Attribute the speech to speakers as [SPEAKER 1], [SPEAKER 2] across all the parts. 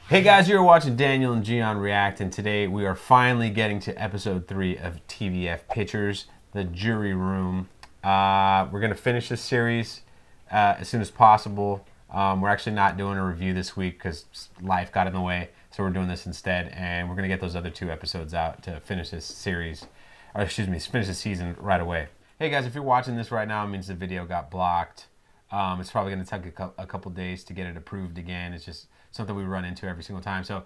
[SPEAKER 1] Hey guys, you're watching Daniel and Gian react, and today we are finally getting to episode 3 of TVF Pictures, the jury room. We're going to finish this series as soon as possible. We're actually not doing a review this week because life got in the way, so we're doing this instead, and we're going to get those other 2 episodes out to finish this series, or excuse me, finish the season right away. Hey guys, if you're watching this right now, it means the video got blocked. It's probably going to take a couple days to get it approved again. It's just something we run into every single time. So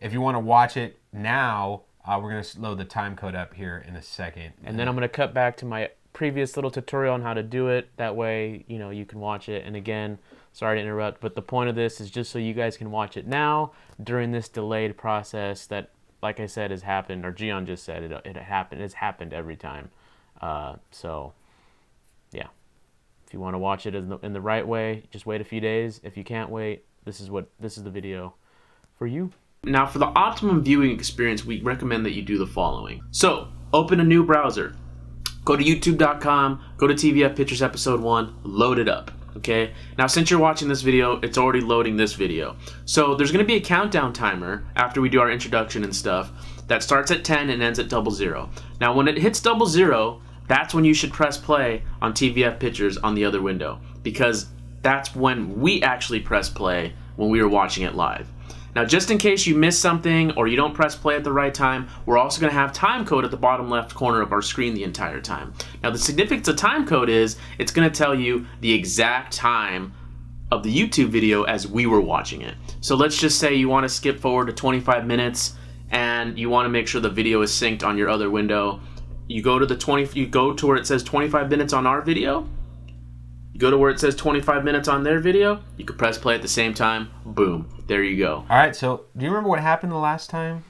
[SPEAKER 1] if you want to watch it now, we're going to load the time code up here in a second.
[SPEAKER 2] And then I'm going to cut back to my previous little tutorial on how to do it. That way, you know, you can watch it. And again, sorry to interrupt, but the point of this is just so you guys can watch it now during this delayed process that, like I said, has happened, or Gian just said it happened. It's happened every time. So, yeah. If you want to watch it in the right way, just wait a few days. If you can't wait, this is the video for you.
[SPEAKER 3] Now, for the optimum viewing experience, we recommend that you do the following. So, open a new browser. Go to youtube.com, go to TVF Pictures Episode 1, load it up, okay? Now, since you're watching this video, it's already loading this video. So, there's going to be a countdown timer after we do our introduction and stuff that starts at 10 and ends at 00. Now, when it hits 00, that's when you should press play on TVF Pictures on the other window, because that's when we actually press play when we were watching it live. Now, just in case you miss something or you don't press play at the right time, we're also going to have time code at the bottom left corner of our screen the entire time. Now, the significance of time code is it's going to tell you the exact time of the YouTube video as we were watching it. So let's just say you want to skip forward to 25 minutes and you want to make sure the video is synced on your other window. You go to where it says 25 minutes on our video. You go to where it says 25 minutes on their video. You can press play at the same time. Boom. There you go.
[SPEAKER 1] All right, so do you remember what happened the last time?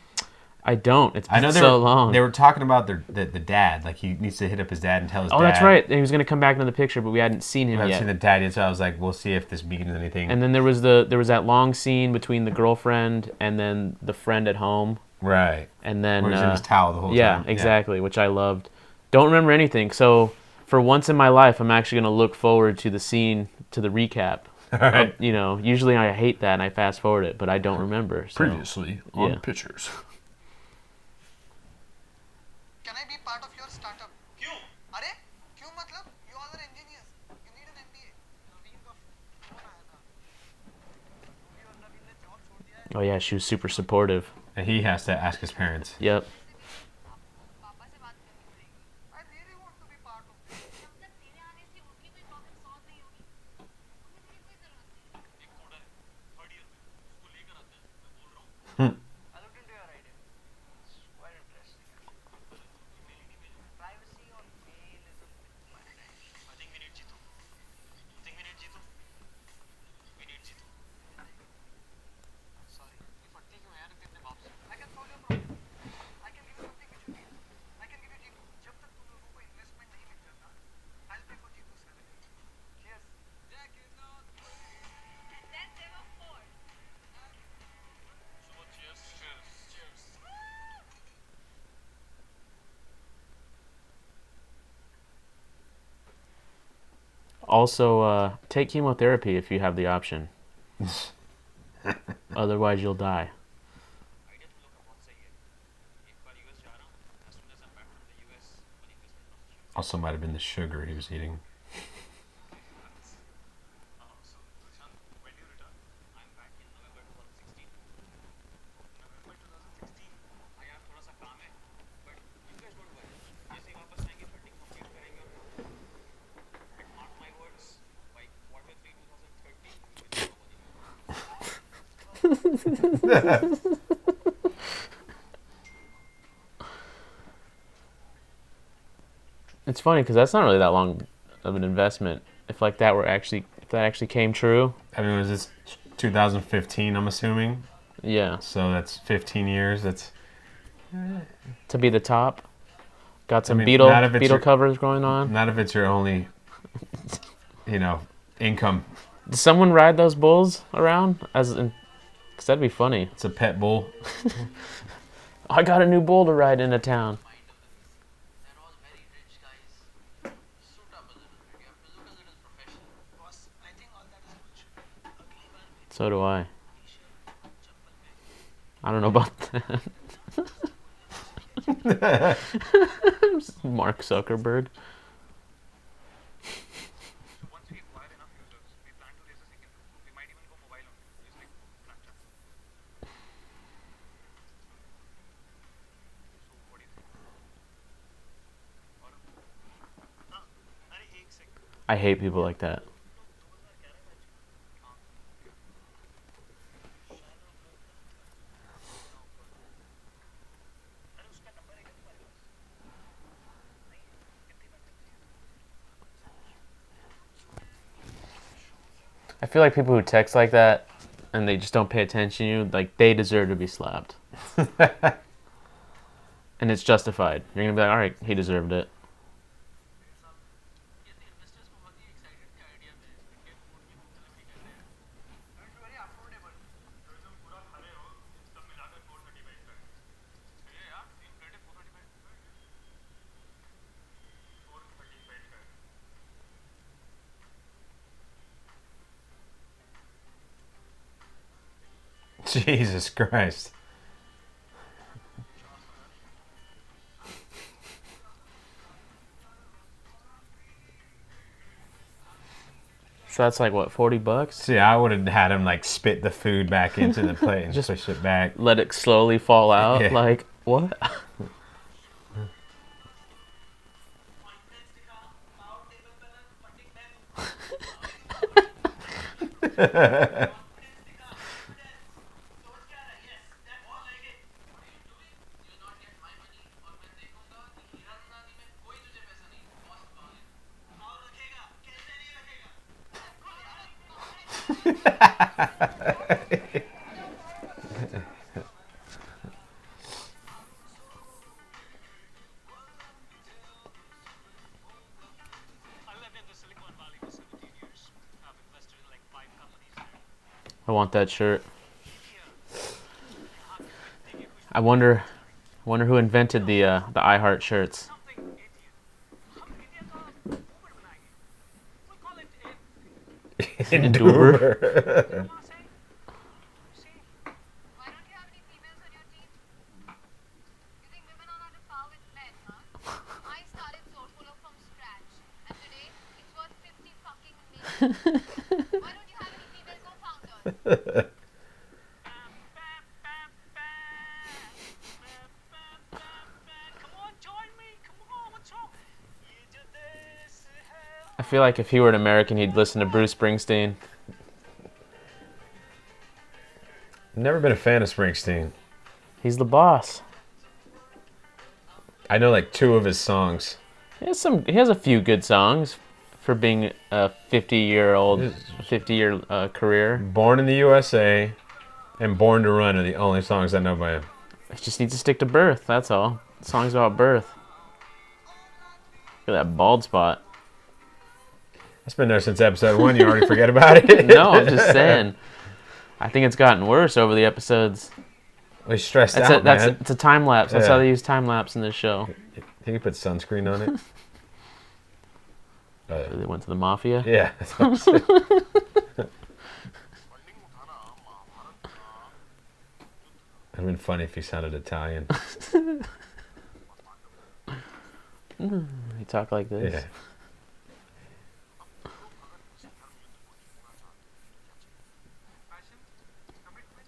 [SPEAKER 2] I don't. It's been so long.
[SPEAKER 1] They were talking about the dad. Like, he needs to hit up his dad and tell his dad.
[SPEAKER 2] Oh, that's right. And he was going to come back into the picture, but we hadn't seen him yet.
[SPEAKER 1] I haven't seen the dad yet, so I was like, we'll see if this means anything.
[SPEAKER 2] And then there was that long scene between the girlfriend and then the friend at home.
[SPEAKER 1] Right.
[SPEAKER 2] And then
[SPEAKER 1] where he's in his towel the whole time.
[SPEAKER 2] Yeah, exactly, which I loved. Don't remember anything. So for once in my life, I'm actually going to look forward to the scene, to the recap.
[SPEAKER 1] Right.
[SPEAKER 2] You know, usually I hate that and I fast forward it, but I don't remember. So.
[SPEAKER 1] Previously on Pictures.
[SPEAKER 4] Can I be part of your startup? क्यों? अरे क्यों मतलब? You all are engineers. You need an MBA. नवीन का phone आया था. क्योंकि और नवीन ने जॉब छोड़ दिया है.
[SPEAKER 2] Oh yeah, she was super supportive.
[SPEAKER 1] And he has to ask his parents.
[SPEAKER 2] Yep.
[SPEAKER 4] पापा से बात करनी पड़ेगी. I really want to be part of this. जब तक तेरे आने से उनकी कोई प्रॉब्लम सॉल्व नहीं होगी, उन्हें तेरी कोई जरूरत नहीं. एक कोडर है, थर्ड ईयर में, उसको लेकर आते हैं. मैं बोल रहा हूँ. I looked into your idea. It's quite interesting. Privacy on mail is a bit much. I think we need Jitu. You think we need Jitu? We need Jitu. Sorry. ये फटती क्यों है यार इतने बाप से? I can solve your problem. I can give you something which you need. I can give you Jitu. जब तक तुम लोगों को investment नहीं मिल जाता, I'll pay for Jitu's salary. Cheers. Jack, you know. And then there were 4. So cheers. Cheers.
[SPEAKER 2] Also, take chemotherapy if you have the option. Otherwise, you'll die.
[SPEAKER 1] Also might have been the sugar he was eating.
[SPEAKER 2] It's funny because that's not really that long of an investment. If that actually came true.
[SPEAKER 1] I mean, was this 2015? I'm assuming.
[SPEAKER 2] Yeah.
[SPEAKER 1] So that's 15 years. That's
[SPEAKER 2] to be the top. Got some Beatle covers going on.
[SPEAKER 1] Not if it's your only, income.
[SPEAKER 2] Does someone ride those bulls around? Because that'd be funny.
[SPEAKER 1] It's a pet bull.
[SPEAKER 2] I got a new bull to ride into town.
[SPEAKER 4] They're all very rich guys. Suit up a little bit. You have to look a little professional. Boss, I think all that is bullshit.
[SPEAKER 2] So do I. I don't know about that. Mark Zuckerberg.
[SPEAKER 4] So once we acquire enough users, we plan to raise a second round. We might even go mobile only, just like Snapchat. So what do you think? और हाँ अरे एक second
[SPEAKER 2] I hate people like that.
[SPEAKER 4] लोग 2011 में हाँ शाला मोटा अरे उसका नंबर है क्या तुम्हारे पास नहीं है कितनी बार करते हैं
[SPEAKER 2] I feel like people who text like that and they just don't pay attention to you, like they deserve to be slapped. And it's justified. You're gonna be like, all right, he deserved it.
[SPEAKER 4] ये तो investors को बहुत ही excited थे idea में Indian food की home delivery कर रहे हैं इट्स वेरी अफोर्डेबल तो तुम पूरा खा रहे हो सब मिलाकर 435 का है सही है यार तीन प्लेटें 435 435 का है
[SPEAKER 1] Jesus Christ.
[SPEAKER 2] So that's like what, $40?
[SPEAKER 1] See, I would have had him like spit the food back into the plate and
[SPEAKER 2] Just-
[SPEAKER 1] push it back.
[SPEAKER 2] Let it slowly fall out.
[SPEAKER 1] Yeah.
[SPEAKER 2] Like what?
[SPEAKER 4] Confidence दिखा power table पे ना funding मैं दूंगा confidence दिखा confidence सोच क्या रहा है yes that all like it what are you doing you will not get my money और मैं देखूंगा कि हीरा नंदानी में कोई तुझे पैसा नहीं कॉस्ट कॉल और रखेगा कैसे नहीं रखेगा I lived in the Silicon Valley for 17 years. I've invested in like 5 companies there.
[SPEAKER 2] I want that shirt.
[SPEAKER 4] Here, यहाँ देखिए कुछ
[SPEAKER 2] I wonder who invented the iHeart shirts.
[SPEAKER 4] something Indian. हम इंडिया का movement बनाएंगे. We'll call it
[SPEAKER 2] Enduber.
[SPEAKER 4] say. See? Why don't you have any females on your team? You think women are on a par with men, huh? I started Soulfuller from scratch, and today it's worth 50 fucking million. Why don't you have any female co-founders? Come on, join me. Come on, what's wrong? ये जो देश है
[SPEAKER 2] I feel like if he were an American, he'd listen to Bruce Springsteen.
[SPEAKER 1] Never been a fan of Springsteen.
[SPEAKER 2] He's the boss.
[SPEAKER 1] I know like 2 of his songs.
[SPEAKER 2] He has a few good songs for being a 50-year career.
[SPEAKER 1] Born in the USA and Born to Run are the only songs I know by him.
[SPEAKER 2] He just needs to stick to birth. That's all. Songs about birth. Look at that bald spot.
[SPEAKER 1] It's been there since episode 1. You already forget about it?
[SPEAKER 2] No, I'm just saying. I think it's gotten worse over the episodes.
[SPEAKER 1] He's stressed
[SPEAKER 2] That's
[SPEAKER 1] out, man.
[SPEAKER 2] it's a time lapse. That's
[SPEAKER 1] Yeah.
[SPEAKER 2] how they use time lapse in this show.
[SPEAKER 1] Think he put sunscreen on it?
[SPEAKER 2] They went to the mafia.
[SPEAKER 1] Yeah. That's what I'm saying. It'd been funny if he sounded Italian.
[SPEAKER 2] He talk like this.
[SPEAKER 1] Yeah.
[SPEAKER 4] passion, commitment,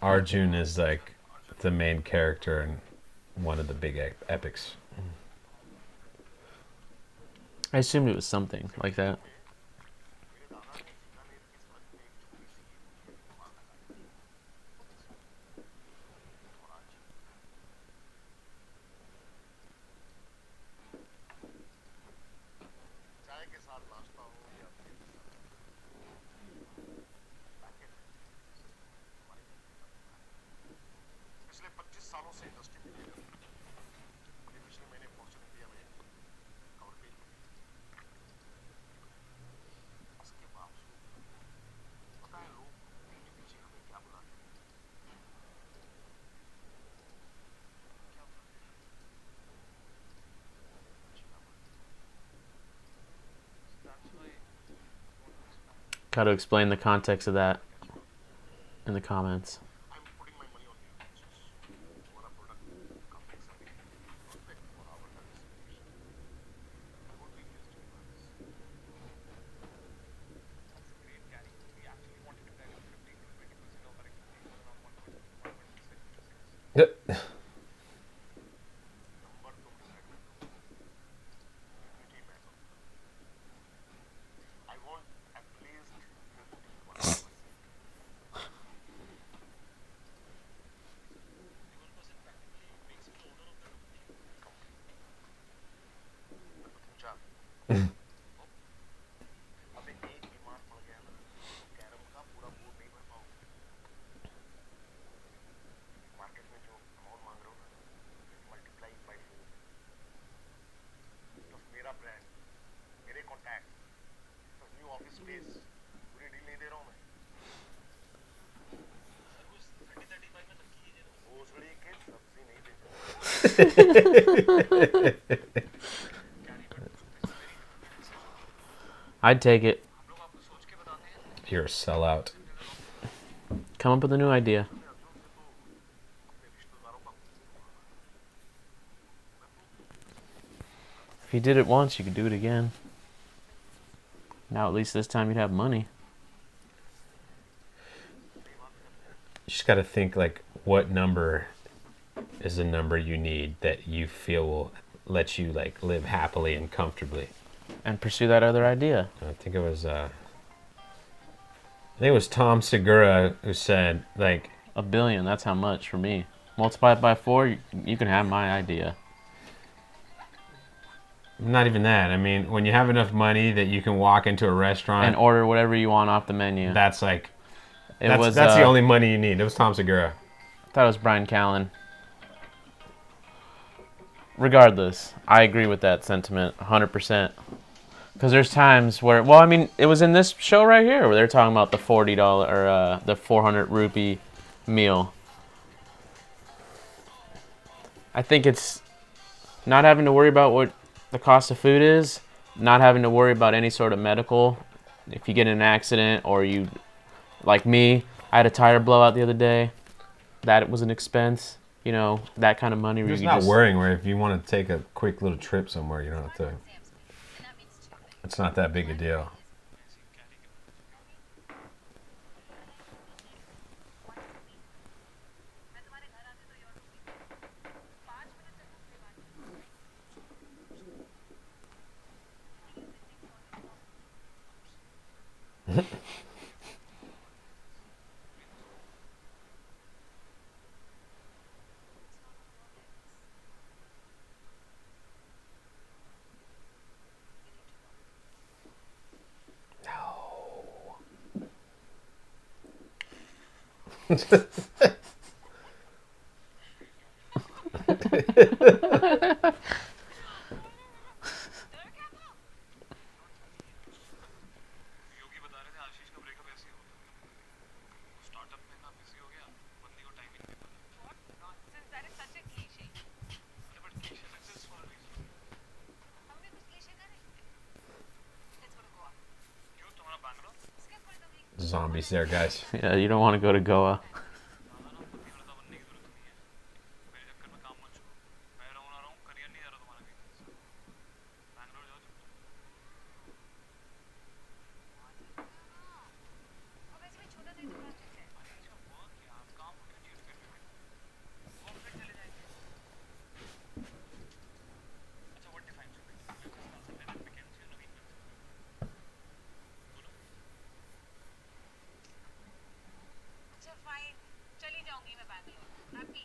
[SPEAKER 1] Arjun is like the main character in one of the big epics.
[SPEAKER 2] I assumed it was something like that. Got to explain the context of that in the comments.
[SPEAKER 5] I'm putting my money on you. For a product complex perfect for our kind of situation. I won't be against you, Max. That's a great carry. We actually wanted to guide him 15 to 20% of our expectations around 126. Number तुम decide मत करो unity मैं करूंगा I want at least 50 to 100%. 51% practically makes you the owner of the company. तुम चाह अब एक बीमार पड़ गया ना तो कैरम का पूरा बोर्ड नहीं भर पाओगे मार्केट में जो अमाउंट मांग रहे हो ना मल्टीप्लाई बाय 4 प्लस मेरा ब्रांड मेरे contact plus new office space पूरी डील नहीं दे रहा हूँ मैं सर कुछ 30-35 में तक कीजिए ना भोसड़ी के सब्जी नहीं दे
[SPEAKER 2] I'd take it.
[SPEAKER 5] हम लोग आपको सोच के बताते हैं
[SPEAKER 1] You're a sellout.
[SPEAKER 2] Come up with a new idea.
[SPEAKER 5] Arjun से तो अपने रिश्तेदारों का
[SPEAKER 2] If you did it once, you could do it again. Now, at least this time, you'd have money.
[SPEAKER 1] You just got to think like what number is the number you need that you feel will let you like live happily and comfortably.
[SPEAKER 2] And pursue that other idea.
[SPEAKER 1] I think it was Tom Segura who said like
[SPEAKER 2] $1 billion, that's how much for me. Multiply it by 4, you can have my idea.
[SPEAKER 1] not even that. I mean, when you have enough money that you can walk into a restaurant
[SPEAKER 2] And order whatever you want off the menu.
[SPEAKER 1] that's like
[SPEAKER 2] It was
[SPEAKER 1] that's the only money you need. It was Tom Segura.
[SPEAKER 2] I thought it was Brian Callen. Regardless, I agree with that sentiment 100%. Because there's times where, well, I mean, it was in this show right here where they're talking about the $40 or the 400 rupee meal. I think it's not having to worry about what the cost of food is, not having to worry about any sort of medical. If you get in an accident or you, like me, I had a tire blowout the other day. That was an expense. You know, that kind of money. Where
[SPEAKER 1] Just
[SPEAKER 2] you
[SPEAKER 1] not
[SPEAKER 2] just,
[SPEAKER 1] worrying where if you want to take a quick little trip somewhere, you don't have to. It's not that big a deal.
[SPEAKER 4] मैं तुम्हारे घर आती तो your होगी 5 minute तक भूख के बाद
[SPEAKER 5] योगी बता रहे थे आशीष का ब्रेकअप ऐसे ही होता है स्टार्टअप में ना बिजी हो गया बंदी को टाइम ही नहीं मिला
[SPEAKER 4] What nonsense, that is such a cliche.
[SPEAKER 5] But cliche success for a reason
[SPEAKER 4] हम भी कुछ क्लीशे करें. Let's go to Goa.
[SPEAKER 5] क्यों तुम्हारा Bangalore
[SPEAKER 4] Skip for the week.
[SPEAKER 1] Zombies there, guys.
[SPEAKER 2] yeah, you don't want to go to Goa.
[SPEAKER 5] ज्यादा ना पतिव्रता बनने की जरूरत नहीं है मेरे चक्कर में काम मत छोड़ो मैं रहूं ना रहूं करियर नहीं जा रहा तुम्हारा कहीं बैंगलोर जाओ चुपचाप
[SPEAKER 4] और वैसे भी छोटा सा ही तो प्रोजेक्ट है.
[SPEAKER 5] अच्छा वर्क यार काम को क्यों चीट करने में वर्क पे चले जाएंगे अच्छा what defines you business consultant McKinsey और नवीन बोलो
[SPEAKER 4] अच्छा फाइन, चली जाऊंगी मैं बैंगलोर. हैप्पी.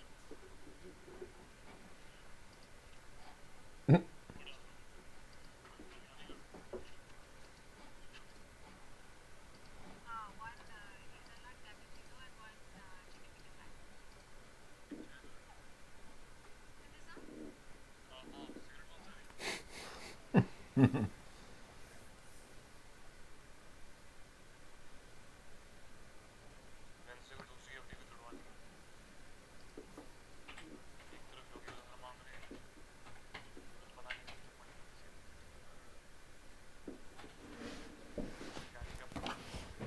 [SPEAKER 4] हाँ, one hazelnut cappuccino and one chicken tikka fry. And this one?
[SPEAKER 5] Cigarette कौन सा है वेंसडे को दूसरी एफडी भी तुड़वानी है एक तरफ योगी दूसरा मांग रहे हैं कुछ पता नहीं कब तक मनी किसी क्या नहीं क्या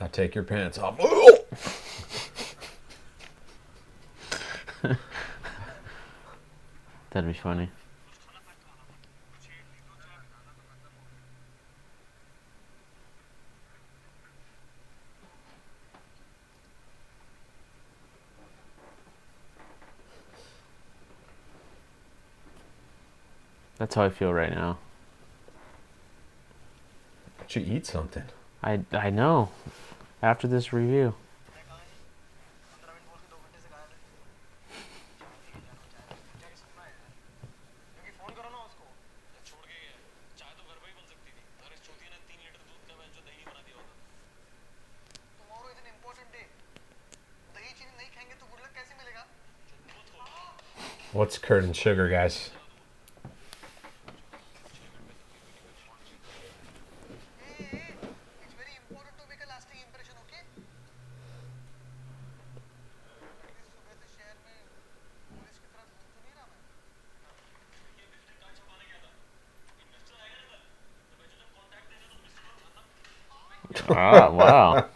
[SPEAKER 1] Now take your pants off.
[SPEAKER 2] That'd be funny. That's how I feel right now.
[SPEAKER 1] Why don't you eat something?
[SPEAKER 2] I know. After this review.
[SPEAKER 4] Tomorrow is an important day. दही चीनी नहीं खाएंगे तो गुड लक कैसे मिलेगा?
[SPEAKER 1] What's curd and sugar, guys?
[SPEAKER 4] Hey, it's very important to make a lasting impression, okay? At least सुबह से शहर में पुलिस की तरह घूम तो नहीं रहा मैं?
[SPEAKER 2] Ah, wow.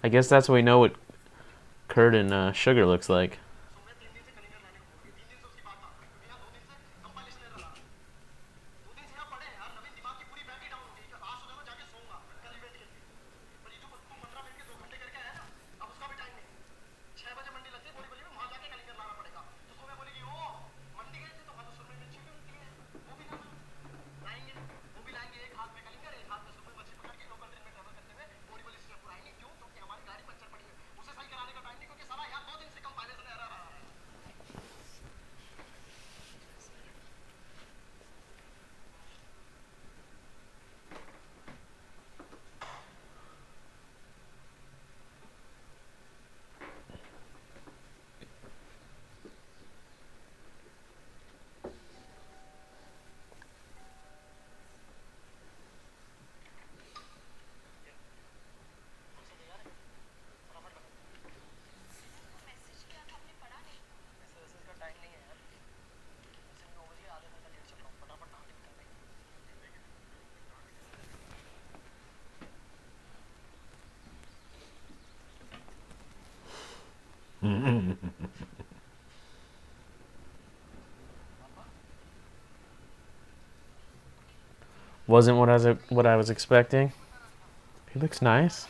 [SPEAKER 2] I guess that's when we know what curd and sugar looks like. Wasn't what I was expecting. He looks nice.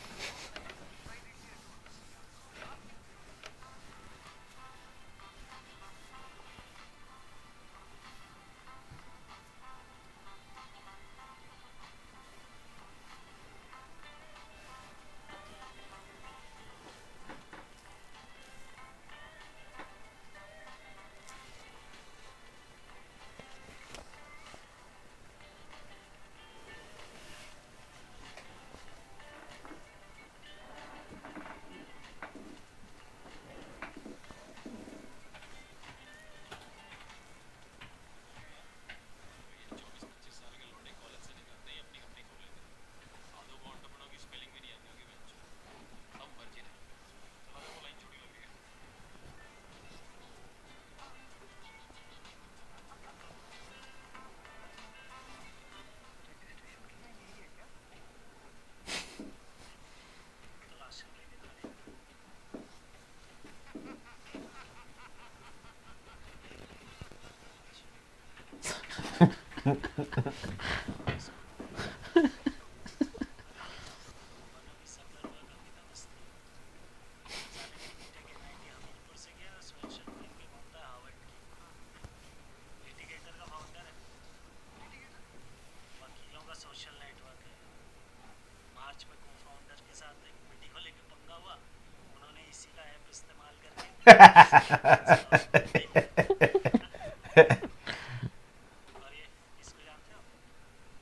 [SPEAKER 5] और ये इसको जानते हो?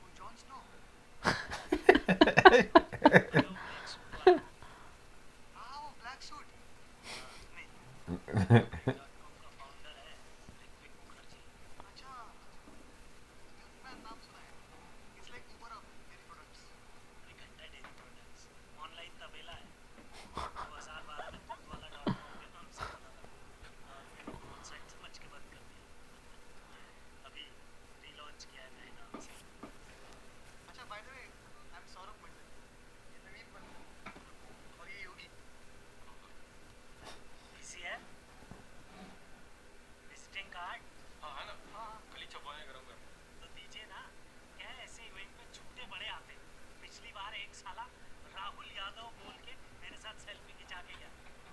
[SPEAKER 5] वो जॉन स्नो। हाँ वो ब्लैक सूट। नहीं। .com का फाउंडर है ऋत्विक मुखर्जी। अच्छा। मैं नाम सुना है। It's like Uber of dairy products. अरे घंटा डेयरी प्रोडक्ट्स ऑनलाइन तबेला है 2012 में दूध वाला .com के नाम से बना था और फिर ग्रोथ साइट समझ के बंद कर दिया अभी रीलॉन्च किया है नए नाम से अच्छा by the way I am Saurabh Mandal ये नवीन बंदा और ये योगी इसी है विजिटिंग कार्ड हाँ है ना हाँ कल ही छपवाए गरम गरम तो दीजिए ना क्या है ऐसे इवेंट में छूटे बड़े आते हैं पिछली बार एक साला राहुल यादव बोल के मेरे साथ सेल्फी खिंचा के गया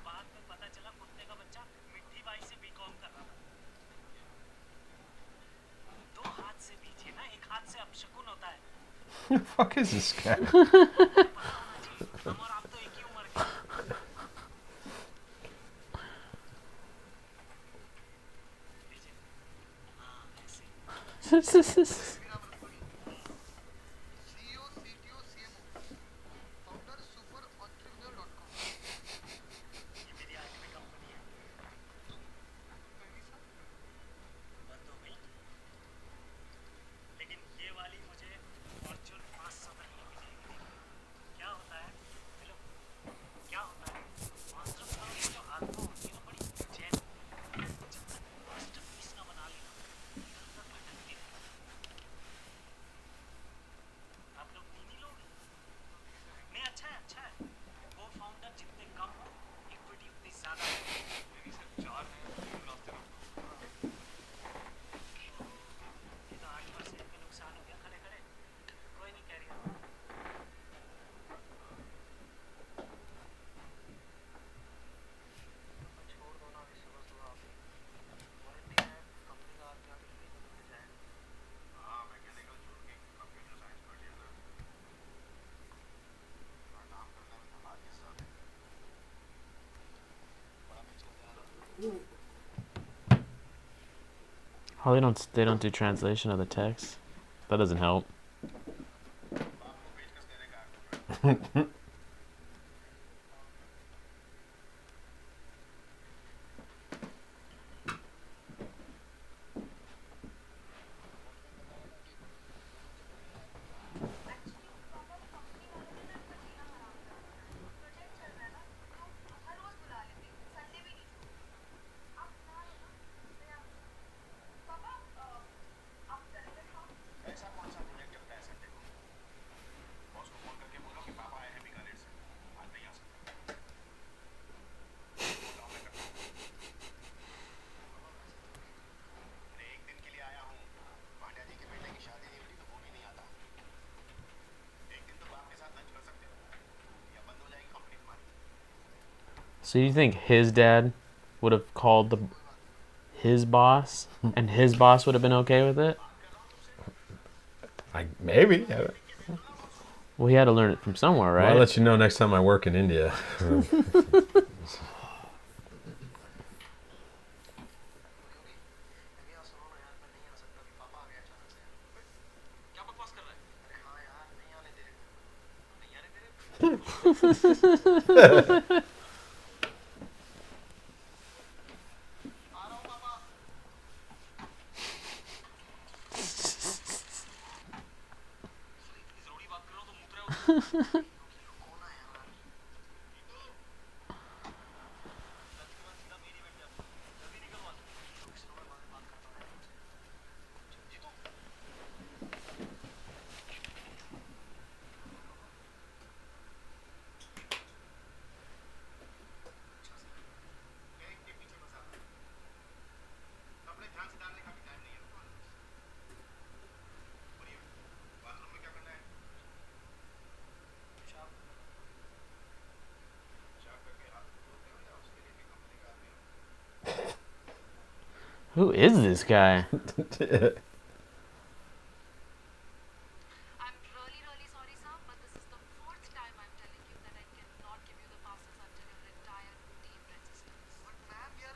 [SPEAKER 5] बाद में पता चला कुत्ते का बच्चा मिट्टी बाई से बीकॉम कर रहा था दो हाथ से दीजिए ना एक हाथ से अपशकुन होता है
[SPEAKER 1] Who the fuck is this guy?
[SPEAKER 5] पता होना चाहिए हम और आप तो एक ही उम्र के लीजिए हाँ ऐसे CEO, CTO, CMO, founder superentrepreneur.com ये मेरी आठवीं कंपनी है बंद हो गई लेकिन ये वाली मुझे फॉर्च्यून 500 तक लेके जाएगी क्या होता है हेलो क्या होता है entrepreneur की जो आत्मा होती है ना बड़ी चैन जब तक मास्टरपीस ना बना लेना इधर उधर भटकती रहती है आप लोग तीन ही लोग हैं नहीं अच्छा है वो फाउंडर जितने कम हो इक्विटी उतनी ज्यादा हो मेरी सर 4 हैं 3 नाश्ते रखो ये तो 8% में नुकसान हो गया खड़े खड़े कोई नहीं कह रहा छोड़ दो ना अभी सुबह सुबह आप वारंटी है कंपनी का आदमी आके फ्री में लेके जाएगा हाँ मैकेनिकल छोड़ के कंप्यूटर साइंस पढ़ लिया ना और काम करने में धमाल के साथ बड़ा पिक्चर देना
[SPEAKER 2] Oh, they don't do translation of the text. That doesn't help.
[SPEAKER 5] बाप को पेचकस देने का आदमी
[SPEAKER 4] एक्चुअली पापा वो कंपनी वालों ने ना इनका जीना हराम कर दिया है प्रोजेक्ट चल रहा है ना तो हर रोज बुला लेते हैं संडे भी नहीं छोड़ते आप ना लो ना मैं पापा आप चलेंगे साथ
[SPEAKER 5] ऐसा कौन सा प्रोजेक्ट चलता है संडे को बॉस को फोन करके बोलो कि पापा आए हैं बीकानेर से आज नहीं आ सकते गाँव में करता हूँ अरे एक दिन के लिए आया हूँ पांड्या जी के बेटे की शादी नहीं हुई तो वो भी नहीं आता एक दिन तो बाप के साथ लंच कर सकते हो या बंद हो जाएगी कंपनी तुम्हारी
[SPEAKER 2] So you think his dad would have called his boss, and his boss would have been okay with it?
[SPEAKER 1] Like maybe.
[SPEAKER 2] Well, he had to learn it from somewhere,
[SPEAKER 1] Well, I'll
[SPEAKER 2] right?
[SPEAKER 1] let you know next time I work in India.
[SPEAKER 5] क्या बकवास कर रहा है अरे हाँ यार नहीं आने दे नहीं आने दे आ रहा हूँ पापा जरूरी बात कर रहा हूँ तो मुंह रहे हो कौन है यार लंच के बाद सीधा मेरी बैठ जाता जल्दी निकल वहाँ से किसी और बात करता हूँ जी तो एक के पीछे बस आता कपड़े ध्यान से डालने का भी टाइम नहीं है बोलिए बाथरूम में क्या करना है पेशाब पेशाब करके हाथ धोते हो या उसके लिए भी कंपनी का आदमी रखो
[SPEAKER 2] Who is this guy?
[SPEAKER 4] I'm really, really sorry, sir, but this is the fourth time I'm telling you that I cannot give you the passes until your entire team registers. But ma'am, we are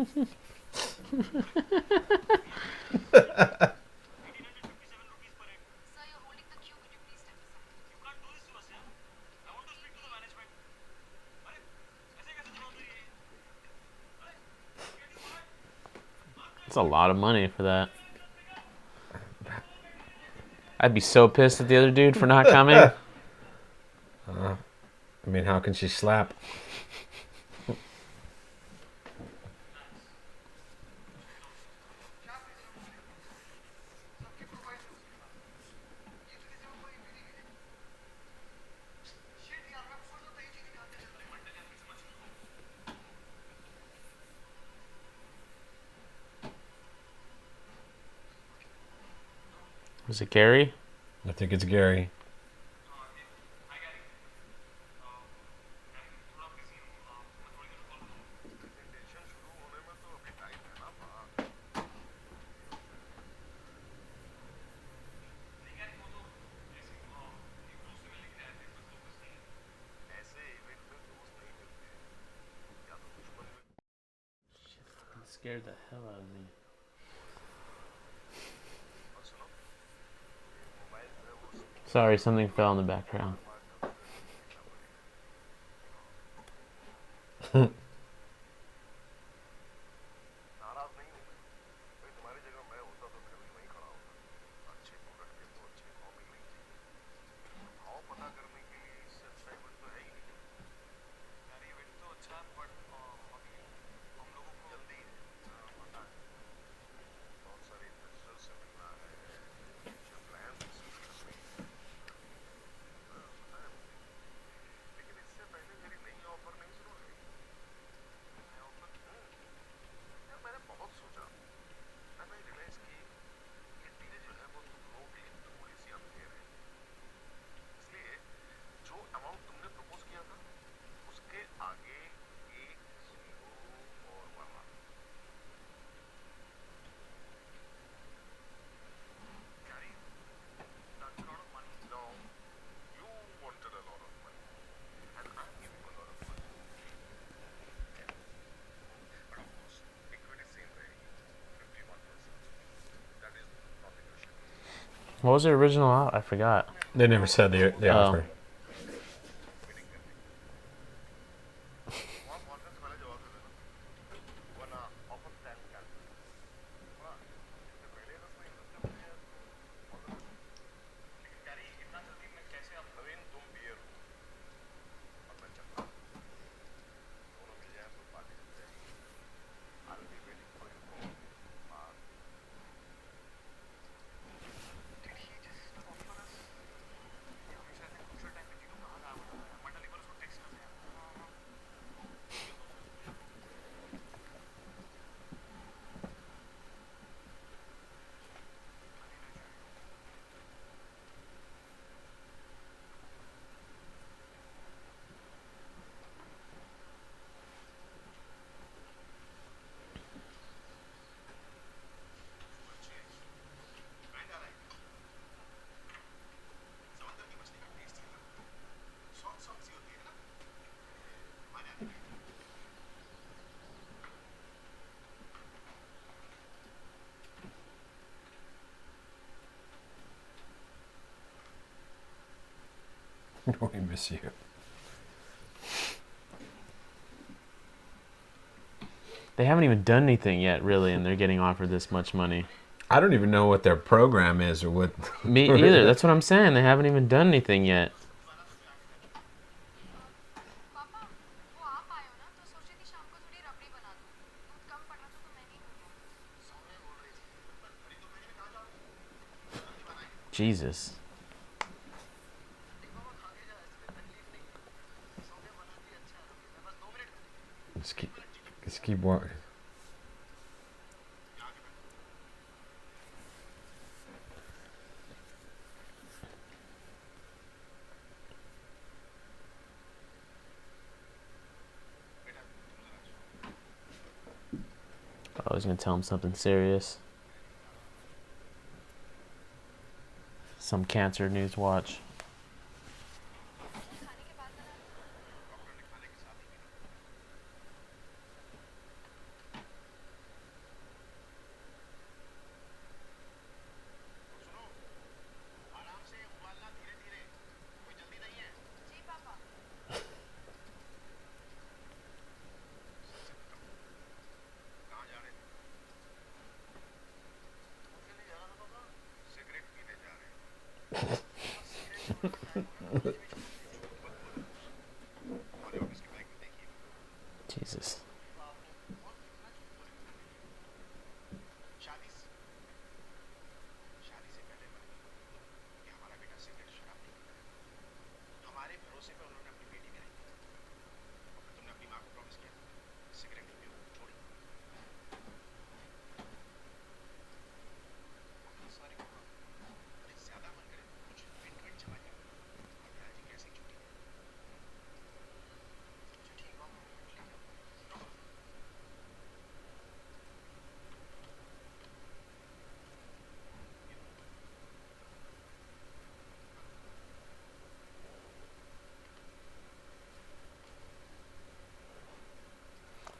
[SPEAKER 4] Sir, you're holding the queue. Could you please step aside?
[SPEAKER 5] You can't do this to us, yeah? I want to speak to the management. अरे ऐसे कैसे जवाबदारी है? अरे get you back.
[SPEAKER 2] It's a lot of money for that. I'd be so pissed at the other dude for not coming.
[SPEAKER 1] I mean, how can she slap?
[SPEAKER 5] सबकी profile है उसके पास। ये तो किसी को कोई भी नहीं मिलेगा। Shit यार, मैं फुल तो तेजी दिखाते चल रहा हूँ।
[SPEAKER 2] Was it Gary?
[SPEAKER 1] I think it's Gary.
[SPEAKER 5] Presentation शुरू होने में तो अभी टाइम है ना बाप। ऐसे इवेंट में दोस्त नहीं मिलते या तो दुश्मन मिलते
[SPEAKER 2] That scared the hell out of me.
[SPEAKER 5] और सुनो ये मोबाइल पे वो
[SPEAKER 2] Sorry, something fell in the background.
[SPEAKER 5] नाराज नहीं हूँ मैं तुम्हारी जगह मैं होता तो मैं भी वहीं खड़ा होता अच्छे प्रोडक्ट के तो अच्छे भाव मिलने ही चाहिए भाव पता करने के लिए इससे अच्छा इवेंट तो है ही नहीं यार इवेंट तो अच्छा है बट अभी हम लोगों को जल्दी पता है बहुत सारे इन्वेस्टर्स से मिलना है फ्यूचर प्लान डिस्कस करने हैं पता है मुझे लेकिन इससे पहले मेरी नई ऑफर नहीं सुनो नई ऑफर यार मैंने बहुत सोचा मैंने रियलाइज की ये डील जो है वो तुम लोगों के लिए थोड़ी सी अनफेयर है इसलिए जो अमाउंट तुमने प्रपोज किया था उसके आगे एक जीरो और बढ़ा Gary, that's a lot of money. No, you wanted a lot of money, and I'm giving a lot of money. Yeah. But of course, equity same रहेगी, 51%. That is not negotiable.
[SPEAKER 2] What was the original out? I forgot.
[SPEAKER 1] They never said the
[SPEAKER 2] Oh.
[SPEAKER 1] offer.
[SPEAKER 5] Meeting करने की। वहाँ पहुँचने से पहले जवाब दे देना, वरना offer plan cancel। हाँ, इससे पहले अगर कोई investor मिल गया तो all the best। लेकिन Gary, इतना जल्दी मैं कैसे आप नवीन तुम beer हो और मैं चलता हूँ। दोनों मिल जाएं तो पार्टी जम जाएगी। I'll be waiting for your call. Bye. Did he just offer us? ये हमेशा ऐसे crucial time पे तीनों कहाँ गायब हो जाता है? मंडल एक बार उसको text करते हैं। Brand आ रहा है। समंदर की मछली का टेस्ट ही अलग होता है। सॉफ्ट सॉफ्ट सी होती है ना? मजा आता है।
[SPEAKER 1] We miss you.
[SPEAKER 2] They haven't even done anything yet, really, and they're getting offered this much money.
[SPEAKER 1] I don't even know what their program is or what.
[SPEAKER 2] Me either. That's what I'm saying. They haven't even done anything yet.
[SPEAKER 4] पापा, वो आप आए हो ना तो सोचे कि शाम को थोड़ी रबड़ी बना दूँ। दूध कम पड़ रहा था तो मैं नहीं दूँगा।
[SPEAKER 5] सौम्य बोल रही थी पर घड़ी तो मैंने कहाँ जाऊँ अभी बनाएंगे
[SPEAKER 2] Jesus.
[SPEAKER 5] एक बार खा के जा इसमें तकलीफ नहीं है सौम्य बनाती अच्छा है मैं बस 2 मिनट में
[SPEAKER 1] Just keep walking.
[SPEAKER 5] यहाँ के बैठ बेटा तुम जरा
[SPEAKER 2] I was gonna tell him something serious. Some cancer news watch.
[SPEAKER 4] खाने के बाद बना दूँ।
[SPEAKER 5] डॉक्टर ने खाने के साथ ही पीना बॉलीवुड उसके बैग में देखिए
[SPEAKER 2] Jesus.
[SPEAKER 5] और कितना झूठ बोलेंगे शादी शादी से पहले मान ली कि हमारा बेटा सिगरेट शराब नहीं पीता है हमारे भरोसे पे उन्होंने अपनी बेटी ब्याही और फिर तुमने अपनी माँ को प्रॉमिस किया सिगरेट नहीं पियोगे छोड़ेंगे सॉरी अरे ज्यादा मन करे तो कुछ हिंट विंट चला जाए और भैया जी कैसी छुट्टी है अच्छा ठीक है मम्मी हिंट ले जाओ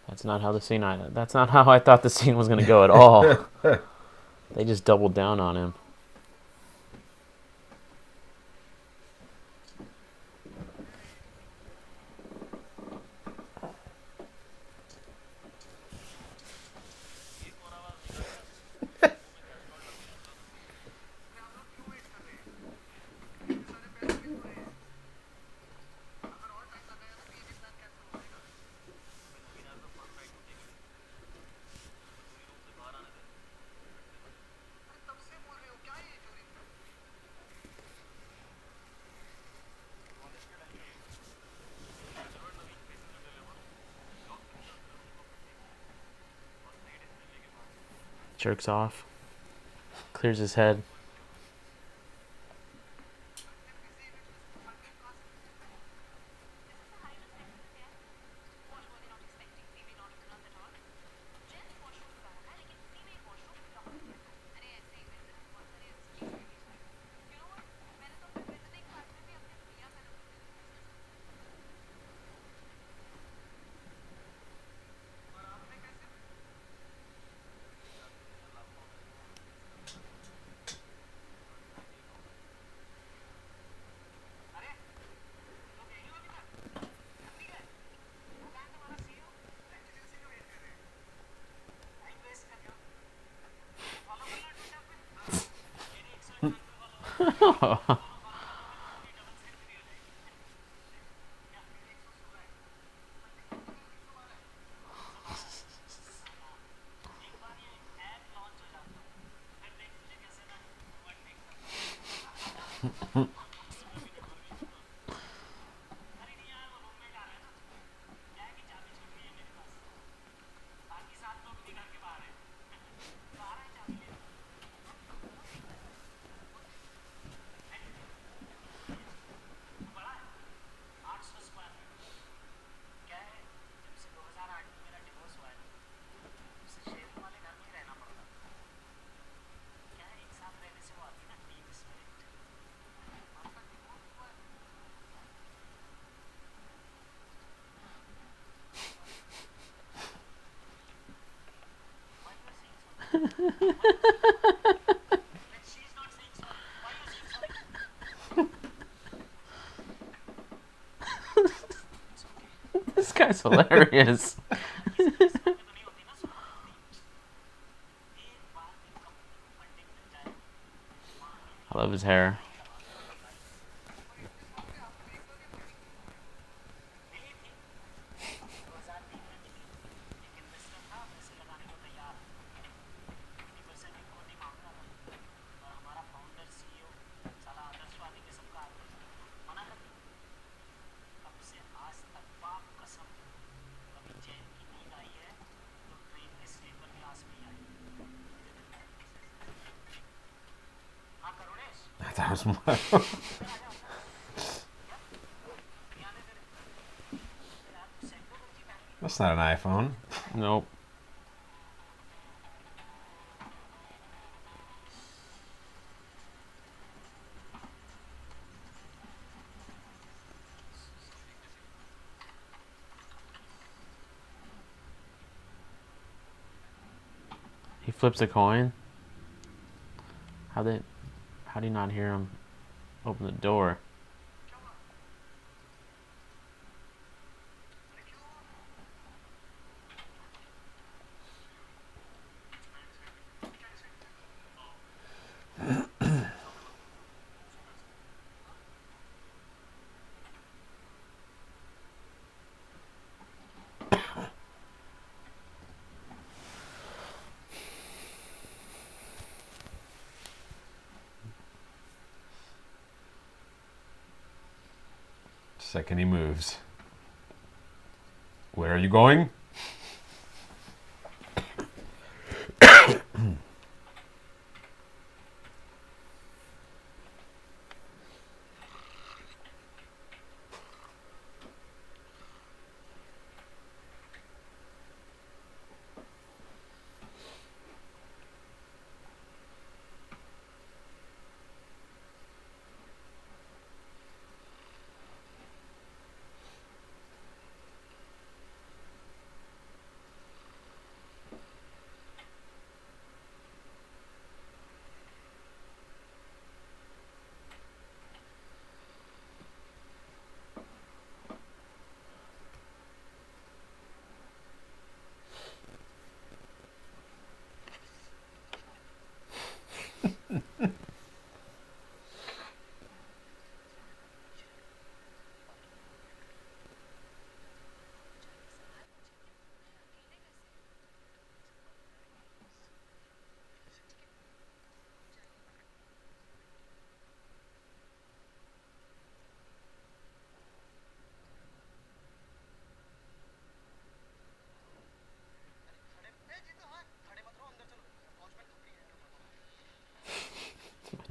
[SPEAKER 2] That's not how the scene. That's not how I thought the scene was gonna go at all. They just doubled down on him.
[SPEAKER 5] आप लोग क्यों वेट कर रहे हैं इतने सारे पैसे भी तो हैं अगर और टाइम लगाया ना तो ये भी प्लान कैंसिल हो जाएगा अरे तब से बोल रहे हो क्या है ये चोरी
[SPEAKER 2] Jerks off. Clears his head. This guy's hilarious. I love his hair.
[SPEAKER 1] That was my. That's not an iPhone.
[SPEAKER 2] Nope. He flips a coin. How do you not hear him open the door?
[SPEAKER 1] Second he moves. Where are you going?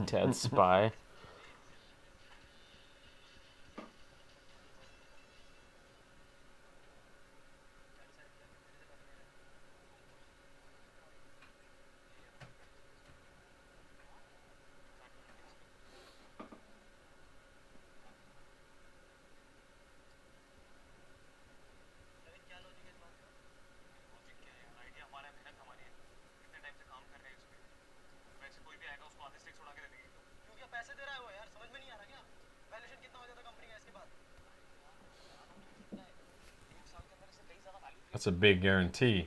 [SPEAKER 2] Dead spy.
[SPEAKER 1] That's a big guarantee.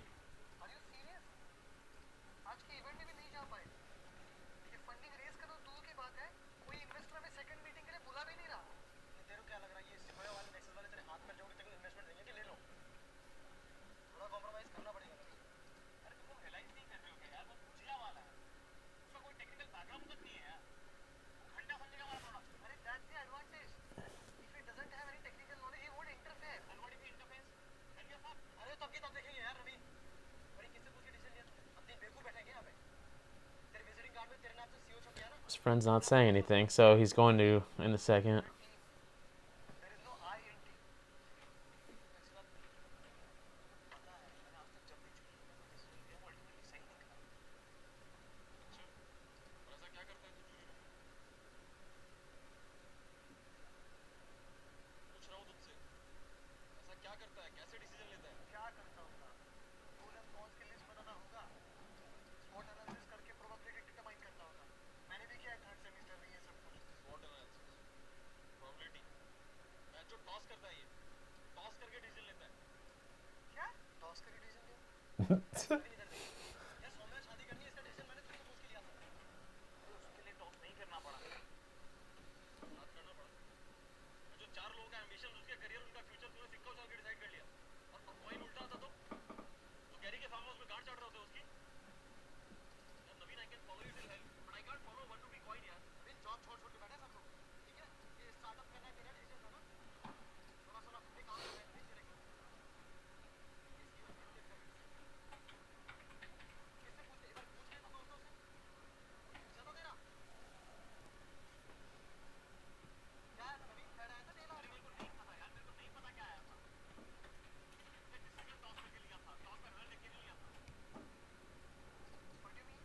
[SPEAKER 5] Are you serious? आज के event में भी नहीं जा पाए। ये funding raise करना दूर की बात है, कोई इन्वेस्टर हमें सेकंड मीटिंग के लिए बुला भी नहीं रहा। तेरे को क्या लग रहा है ये सिपाही वाले नेक्सस वाले तेरे हाथ में जोड़ के तेरे को इन्वेस्टमेंट देंगे कि ले लो? थोड़ा कॉम्प्रोमाइज करना पड़ेगा ना। अरे तुम रियलाइज नहीं कर रहे हो क्या यार, वो भुजिया वाला है। उसका कोई टेक्निकल बैकग्राउंड तक नहीं है यार। वो घंटा समझेगा हमारा प्रोडक्ट। अरे that's the advantage. If he doesn't have any technical knowledge, he won't interfere. And what if he interferes? Then we are fucked. अरे तब की तब देखेंगे यार रवि। बड़ी किससे पूछ के डिसीजन लिया तूने? अब दिन बेवकूफ बैठेंगे यहाँ पे। तेरे विजिटिंग कार्ड में तेरे नाम से सीओ छप गया ना?
[SPEAKER 2] His friend's not saying anything, so he's going to in a second.
[SPEAKER 5] There is no I in team. ऐसी बात नहीं। पता है मैंने आज तक जब भी चुनी है तो डिसीजन लिया वो अल्टीमेटली सही निकला। अच्छा, और ऐसा क्या करता है तू जूरी में? पूछ रहा हूँ तुझसे। ऐसा क्या करता है? कैसे डिसीजन लेता है? क्या करता होगा? प्रोस एंड कॉन्स की लिस्ट बनाना होगा। SWOT एनालिसिस करके प्रोबेबिलिटी डिटरमाइन करता होगा। मैंने भी किया है थर्ड सेमेस्टर में ये सब कुछ। SWOT analysis, probability. मैं जो टॉस करता है ये, टॉस करके डिसीजन लेता है। क्या? टॉस करके डिसीजन लिया? इधर देख। यार सौम्या शादी करनी है इसका डिसीजन मैंने तुझसे पूछ के लिया था। अरे उसके लिए टॉस नहीं करना पड़ा। बात करना पड़ा। जो चार लोगों का एम्बिशन, उसके करियर, उनका फ्यूचर तूने सिक्का उछाल के डिसाइड कर लिया। और अब कॉइन उल्टा होता तो कैरी के फार्म हाउस में गांड चढ़ रहे होते उसकी। यार Naveen, I can follow you till help but I can't follow one to be coin यार। नवीन जॉब छोड़ छोड़ के बैठे सब लोग, ठीक है? ये स्टार्टअप करना है, तेरा डिसीजन था ना? सुना सुना ये काम कर रहे हैं नवीन तेरे को। किससे पूछते? एक बार पूछ ले तो दोस्तों से। पूछा था तेरा? क्या आया था नवीन? क्या आया था तेरा? मेरे को नहीं पता यार, मेरे को नहीं पता क्या आया था। डिसीजन टॉस करके लिया था, टॉस का रिजल्ट लेके नहीं लिया था। What do you mean?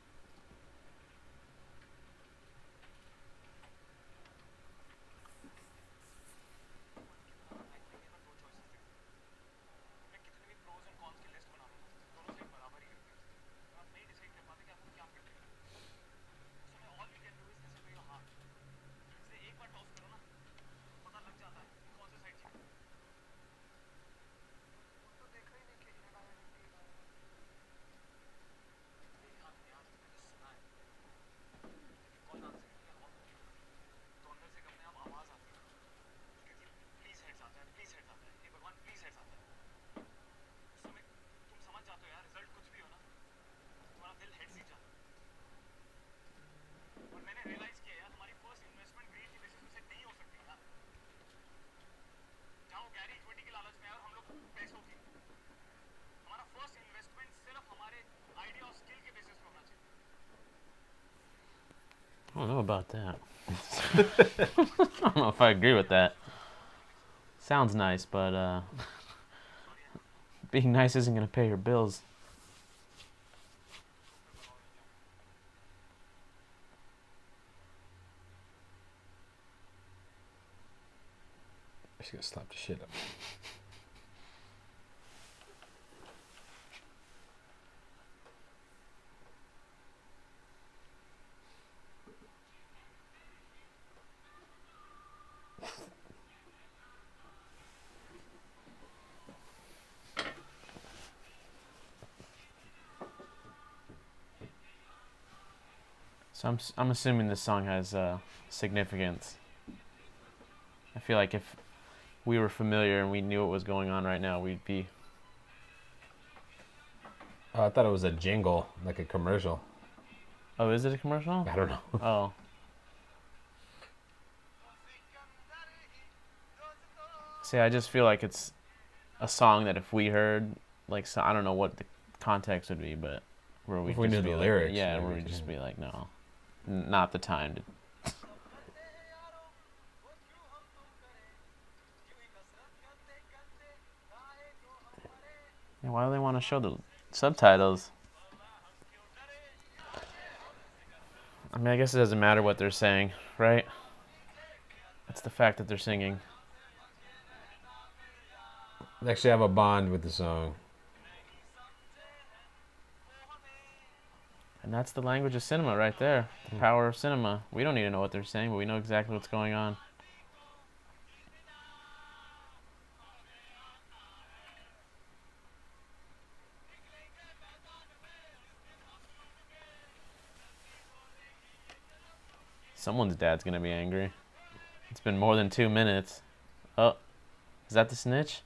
[SPEAKER 5] मैं कितने भी प्रोज एंड कॉन्स की लिस्ट बना लूं, दोनों से बराबर ही करते हैं। आप नहीं डिसाइड कर पाते कि आपको क्या करना है। उस समय all you can do is listen to your heart. इसलिए एक बार टॉस करो ना, पता लग जाता है कि कौन सी साइड जीती। वो तो देखा ही नहीं कि हिरना है नहीं देखा है। देखा नहीं यार, मैंने सुना है। लेकिन कौन आंसर किया और तो अंदर से अपने आप आवाज आती है। कहती है प्लीज हेड्स आता है, प्लीज हेड्स आता है, हे भगवान प्लीज हेड्स आता है। उस समय तुम समझ जाते हो यार, रिजल्ट कुछ भी हो ना, तुम्हारा दिल हेड्स ही जाता है। और मैंने रियलाइज किया यार, हमारी फर्स्ट इन्वेस्टमेंट ग्रीड की बेसिस पे सेट नहीं हो सकती यार।
[SPEAKER 2] I don't know about that. I don't know if I agree with that. Sounds nice, but being nice isn't going to pay your bills.
[SPEAKER 1] She's gonna slap the shit up.
[SPEAKER 2] So I'm assuming this song has significance. I feel like if we were familiar and we knew what was going on right now, we'd be...
[SPEAKER 1] Oh, I thought it was a jingle, like a commercial.
[SPEAKER 2] Oh, is it a commercial?
[SPEAKER 1] I don't know.
[SPEAKER 2] Oh. See, I just feel like it's a song that if we heard, like, so, I don't know what the context would be, but where we
[SPEAKER 1] If we knew the
[SPEAKER 2] like,
[SPEAKER 1] lyrics,
[SPEAKER 2] yeah,
[SPEAKER 1] maybe,
[SPEAKER 2] where we'd
[SPEAKER 1] yeah.
[SPEAKER 2] just be like, no, not the time to. Yeah, why do they want to show the subtitles? I mean, I guess it doesn't matter what they're saying, right? It's the fact that they're singing.
[SPEAKER 1] They actually have a bond with the song.
[SPEAKER 2] And that's the language of cinema right there. The power of cinema. We don't need to know what they're saying, but we know exactly what's going on. Someone's dad's gonna be angry. It's been more than 2 minutes. Oh, is that the snitch?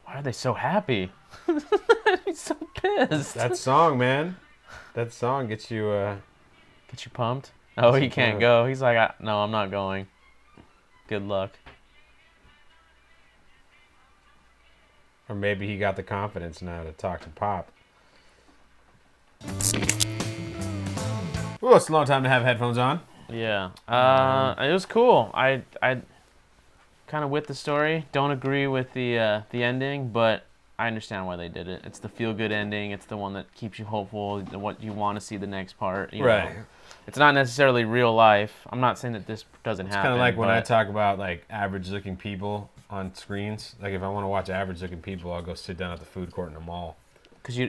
[SPEAKER 2] Why are they so happy? He's so pissed.
[SPEAKER 1] That song, man. That song gets you.
[SPEAKER 2] Get you pumped? Oh, he can't
[SPEAKER 1] pumped.
[SPEAKER 2] go. He's like, no, I'm not going. Good luck.
[SPEAKER 1] Or maybe he got the confidence now to talk to Pop. Well, it's a long time to have headphones on.
[SPEAKER 2] Yeah. It was cool. I kind of with the story. Don't agree with the ending, but I understand why they did it. It's the feel-good ending. It's the one that keeps you hopeful. What you want to see the next part. You know. It's not necessarily real life. I'm not saying that this doesn't happen.
[SPEAKER 1] It's kind of like when I
[SPEAKER 2] but-
[SPEAKER 1] talk about like average-looking people on screens. Like if I want to watch average-looking people, I'll go sit down at the food court in the mall.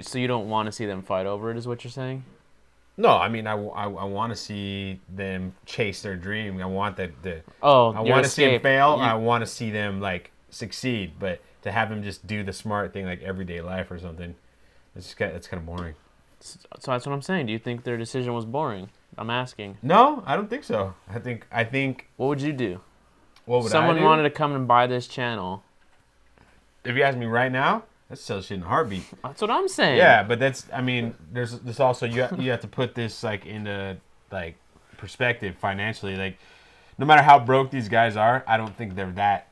[SPEAKER 2] So you don't want to see them fight over it, is what you're saying?
[SPEAKER 1] No, I mean I want to see them chase their dream. I want that.
[SPEAKER 2] Oh,
[SPEAKER 1] I
[SPEAKER 2] your
[SPEAKER 1] want to see them
[SPEAKER 2] escape.
[SPEAKER 1] fail.
[SPEAKER 2] You-
[SPEAKER 1] I want to see them like succeed. But to have them just do the smart thing like everyday life or something, it's kind of boring.
[SPEAKER 2] So that's what I'm saying. Do you think their decision was boring? I'm asking.
[SPEAKER 1] No, I don't think so. I think.
[SPEAKER 2] What would you do?
[SPEAKER 1] What would
[SPEAKER 2] Someone
[SPEAKER 1] I do?
[SPEAKER 2] wanted to come and buy this channel.
[SPEAKER 1] If you ask me right now, that's sell shit in a heartbeat.
[SPEAKER 2] That's what I'm saying.
[SPEAKER 1] Yeah, but that's. I mean, there's also you have to put this like into like perspective financially. Like, no matter how broke these guys are, I don't think they're that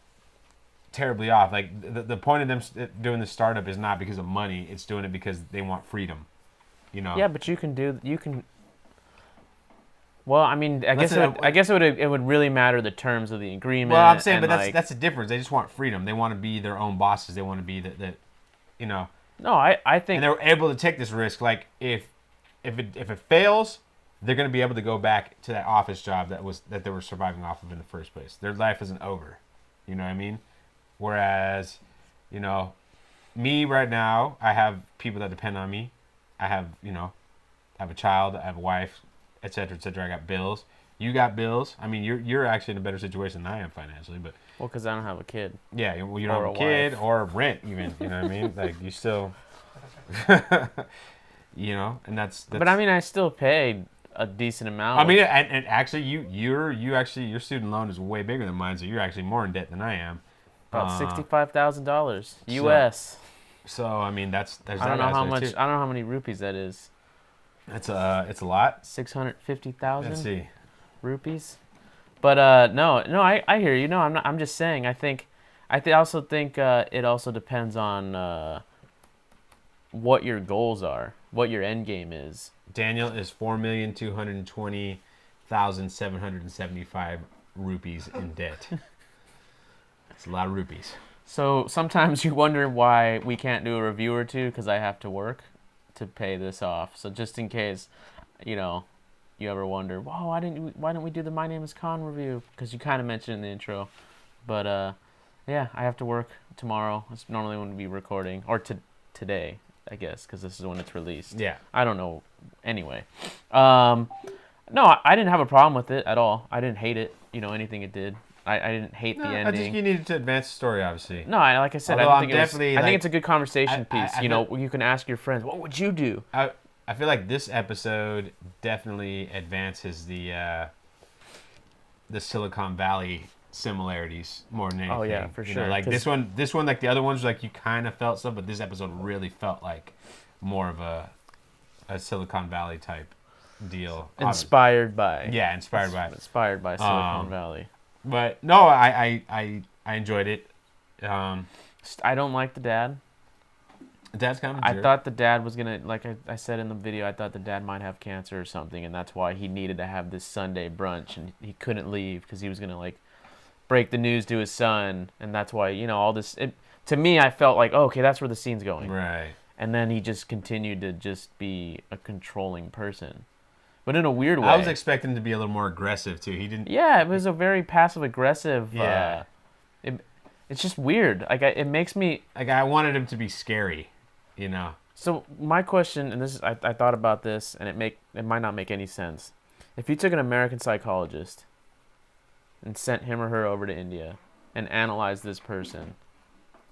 [SPEAKER 1] terribly off. Like the point of them doing the startup is not because of money. It's doing it because they want freedom. You know.
[SPEAKER 2] Yeah, but you can. Well, I mean, I guess it would really matter the terms of the agreement.
[SPEAKER 1] Well, I'm saying,
[SPEAKER 2] and,
[SPEAKER 1] but
[SPEAKER 2] like,
[SPEAKER 1] that's the difference. They just want freedom. They want to be their own bosses. They want to be the you know.
[SPEAKER 2] No, I think.
[SPEAKER 1] And they're able to take this risk. Like if it fails, they're going to be able to go back to that office job that they were surviving off of in the first place. Their life isn't over. You know what I mean? Whereas, you know, me right now, I have people that depend on me. I have, you know, I have a child. I have a wife, et cetera, et cetera. I got bills. You got bills. I mean, you're actually in a better situation than I am financially, but
[SPEAKER 2] Well, because I don't have a kid.
[SPEAKER 1] yeah, well, you don't
[SPEAKER 2] Or
[SPEAKER 1] have a
[SPEAKER 2] a
[SPEAKER 1] kid
[SPEAKER 2] wife.
[SPEAKER 1] or rent even. You know what I mean? Like you still, you know, and that's.
[SPEAKER 2] But I mean, I still paid a decent amount.
[SPEAKER 1] I mean, and actually, your student loan is way bigger than mine, so you're actually more in debt than I am.
[SPEAKER 2] about $65,000 U.S.
[SPEAKER 1] So I mean, there's
[SPEAKER 2] I don't know how much. I don't know how many rupees that is.
[SPEAKER 1] It's a lot.
[SPEAKER 2] 650,000
[SPEAKER 1] Let's see.
[SPEAKER 2] rupees. But no, I hear you. No, I'm just saying. I also think it also depends on what your goals are, what your end game is.
[SPEAKER 1] Daniel is 4,220,775 rupees in debt. That's a lot of rupees.
[SPEAKER 2] So sometimes you wonder why we can't do a review or two because I have to work to pay this off. So just in case, you ever wonder, whoa, why didn't we do the My Name Is Khan review? Because you kind of mentioned in the intro. But yeah, I have to work tomorrow. It's normally when we be recording, or today, I guess, because this is when it's released.
[SPEAKER 1] Yeah.
[SPEAKER 2] I don't know. Anyway, no, I didn't have a problem with it at all. I didn't hate it. Anything it did. I didn't hate the ending.
[SPEAKER 1] I think you needed to advance the story, obviously.
[SPEAKER 2] No, like I said,
[SPEAKER 1] Although
[SPEAKER 2] I think it's a good conversation
[SPEAKER 1] I-
[SPEAKER 2] piece.
[SPEAKER 1] I
[SPEAKER 2] You can ask your friends, what would you do?
[SPEAKER 1] I feel like this episode definitely advances the Silicon Valley similarities more than anything.
[SPEAKER 2] Oh, yeah, for sure,
[SPEAKER 1] Like
[SPEAKER 2] 'cause-
[SPEAKER 1] this one, like the other ones, like you kind of felt stuff, but this episode really felt like more of a Silicon Valley type deal.
[SPEAKER 2] Inspired by.
[SPEAKER 1] Yeah, inspired by.
[SPEAKER 2] Inspired by Silicon Valley.
[SPEAKER 1] But no, I enjoyed it.
[SPEAKER 2] I don't like the dad.
[SPEAKER 1] Dad's kind of a
[SPEAKER 2] I
[SPEAKER 1] jerk.
[SPEAKER 2] thought the dad was gonna, like I said in the video, I thought the dad might have cancer or something, and that's why he needed to have this Sunday brunch, and he couldn't leave because he was gonna like break the news to his son, and that's why all this. To me, I felt like, oh, okay, that's where the scene's going,
[SPEAKER 1] Right.
[SPEAKER 2] and then he just continued to just be a controlling person, but in a weird way.
[SPEAKER 1] I was expecting him to be a little more aggressive too. He didn't.
[SPEAKER 2] Yeah, it was a very passive aggressive.
[SPEAKER 1] Yeah.
[SPEAKER 2] It's just weird. Like it makes me.
[SPEAKER 1] Like I wanted him to be scary,
[SPEAKER 2] So my question, and this is, I thought about this, and it might not make any sense. If you took an American psychologist and sent him or her over to India and analyzed this person,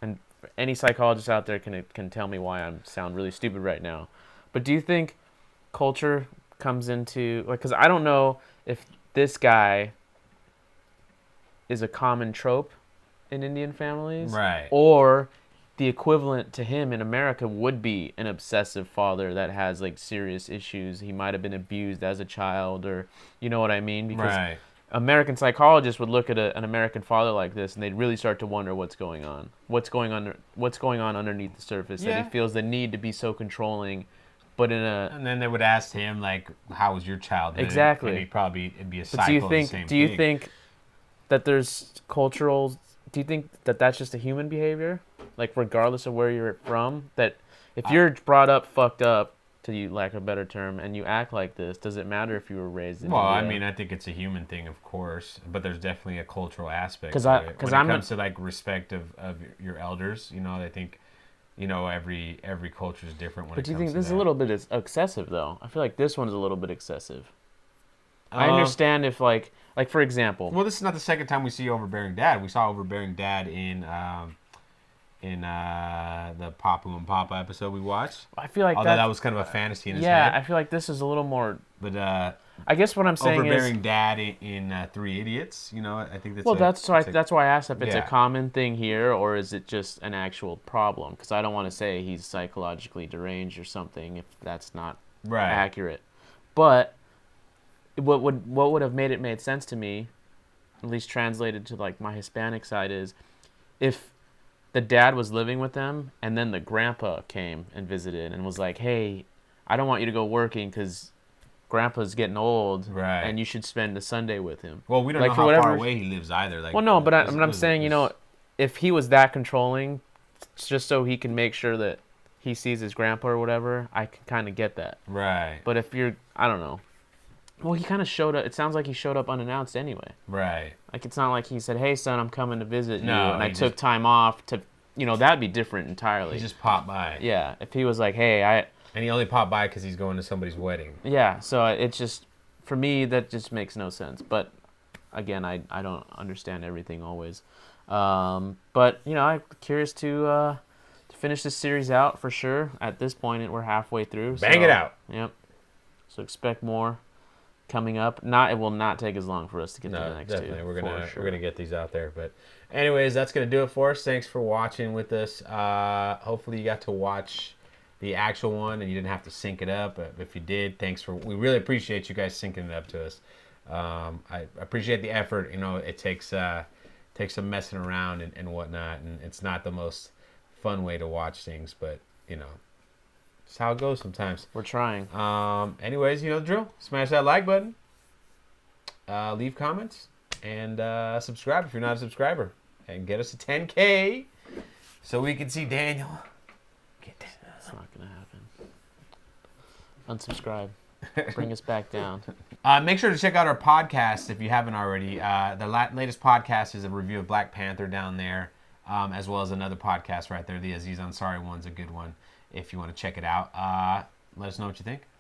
[SPEAKER 2] and any psychologist out there can tell me why I sound really stupid right now, but do you think culture comes into, like, because I don't know if this guy is a common trope in Indian families,
[SPEAKER 1] Right.
[SPEAKER 2] or the equivalent to him in America would be an obsessive father that has like serious issues. He might have been abused as a child, or you know what I mean? Because
[SPEAKER 1] Right.
[SPEAKER 2] American psychologists would look at an American father like this, and they'd really start to wonder what's going on. What's going on underneath the surface? That
[SPEAKER 1] Yeah.
[SPEAKER 2] he feels the need to be so controlling, but in a.
[SPEAKER 1] And then they would ask him like, "How was your childhood?"
[SPEAKER 2] Exactly.
[SPEAKER 1] And it'd be a
[SPEAKER 2] But
[SPEAKER 1] cycle.
[SPEAKER 2] do you
[SPEAKER 1] of
[SPEAKER 2] think?
[SPEAKER 1] the same
[SPEAKER 2] Do you
[SPEAKER 1] thing.
[SPEAKER 2] think that there's cultural? Do you think that that's just a human behavior? Like regardless of where you're from, that if you're brought up fucked up, to you lack of a better term, and you act like this, does it matter if you were raised in
[SPEAKER 1] Well, I
[SPEAKER 2] India?
[SPEAKER 1] mean, I think it's a human thing, of course, but there's definitely a cultural aspect
[SPEAKER 2] 'Cause
[SPEAKER 1] to
[SPEAKER 2] I-
[SPEAKER 1] it.
[SPEAKER 2] 'cause
[SPEAKER 1] When
[SPEAKER 2] I'm
[SPEAKER 1] it
[SPEAKER 2] a-
[SPEAKER 1] comes to like respect of your elders, I think, every culture is different when
[SPEAKER 2] But
[SPEAKER 1] it
[SPEAKER 2] do you
[SPEAKER 1] comes
[SPEAKER 2] think
[SPEAKER 1] to
[SPEAKER 2] this is a
[SPEAKER 1] that.
[SPEAKER 2] little bit excessive though? I feel like this one's a little bit excessive. I
[SPEAKER 1] Uh,
[SPEAKER 2] understand if like for example,
[SPEAKER 1] Well, this is not the second time we see overbearing dad. We saw overbearing dad in the Papu and Papa episode we watched.
[SPEAKER 2] I feel like
[SPEAKER 1] Although that was kind of a fantasy in his
[SPEAKER 2] yeah, I
[SPEAKER 1] head.
[SPEAKER 2] feel like this is a little more.
[SPEAKER 1] But
[SPEAKER 2] I guess what I'm saying
[SPEAKER 1] overbearing
[SPEAKER 2] is,
[SPEAKER 1] dad in Three Idiots. I think that's
[SPEAKER 2] well, that's why I asked if it's a
[SPEAKER 1] yeah.
[SPEAKER 2] common thing here or is it just an actual problem? Because I don't want to say he's psychologically deranged or something if that's not
[SPEAKER 1] right.
[SPEAKER 2] accurate. But what would have made sense to me, at least translated to like my Hispanic side, is if the dad was living with them and then the grandpa came and visited and was like, hey, I don't want you to go working because grandpa's getting old,
[SPEAKER 1] Right.
[SPEAKER 2] and you should spend a Sunday with him.
[SPEAKER 1] Well, we don't
[SPEAKER 2] Like,
[SPEAKER 1] know
[SPEAKER 2] for
[SPEAKER 1] how
[SPEAKER 2] whatever-
[SPEAKER 1] far away he lives either. Like,
[SPEAKER 2] Well, no, but
[SPEAKER 1] this-
[SPEAKER 2] I'm
[SPEAKER 1] this-
[SPEAKER 2] saying,
[SPEAKER 1] this-
[SPEAKER 2] if he was that controlling, just so he can make sure that he sees his grandpa or whatever, I can kind of get that.
[SPEAKER 1] Right.
[SPEAKER 2] But if you're, I don't know. Well, he kind of showed up. It sounds like he showed up unannounced anyway.
[SPEAKER 1] Right.
[SPEAKER 2] Like, it's not like he said, hey, son, I'm coming to visit you,
[SPEAKER 1] No,
[SPEAKER 2] and I
[SPEAKER 1] he
[SPEAKER 2] took
[SPEAKER 1] just-
[SPEAKER 2] time off to, that'd be different entirely.
[SPEAKER 1] He just popped by.
[SPEAKER 2] Yeah, if he was like, hey,
[SPEAKER 1] And he only popped by because he's going to somebody's wedding.
[SPEAKER 2] yeah, so it's just, for me, that just makes no sense. But, again, I don't understand everything always. But, I'm curious to finish this series out for sure. At this point, we're halfway through.
[SPEAKER 1] Bang it out.
[SPEAKER 2] Yep. So expect more coming up. It will not take as long for us to get to the
[SPEAKER 1] No,
[SPEAKER 2] next
[SPEAKER 1] definitely.
[SPEAKER 2] two.
[SPEAKER 1] We're
[SPEAKER 2] for
[SPEAKER 1] gonna get these out there. But anyways, that's gonna do it for us. Thanks for watching with us. Hopefully you got to watch the actual one and you didn't have to sync it up. If you did, we really appreciate you guys syncing it up to us. I appreciate the effort. You know, it takes some messing around and whatnot, and it's not the most fun way to watch things, but you know, it's how it goes sometimes.
[SPEAKER 2] We're trying.
[SPEAKER 1] Anyways, you know the drill. Smash that like button. Leave comments and subscribe if you're not a subscriber, and get us to 10K so we can see Daniel.
[SPEAKER 2] It's not gonna happen. Unsubscribe. Bring us back down.
[SPEAKER 1] Make sure to check out our podcast if you haven't already. The latest podcast is a review of Black Panther down there, as well as another podcast right there. The Aziz Ansari one's a good one if you want to check it out. Let us know what you think.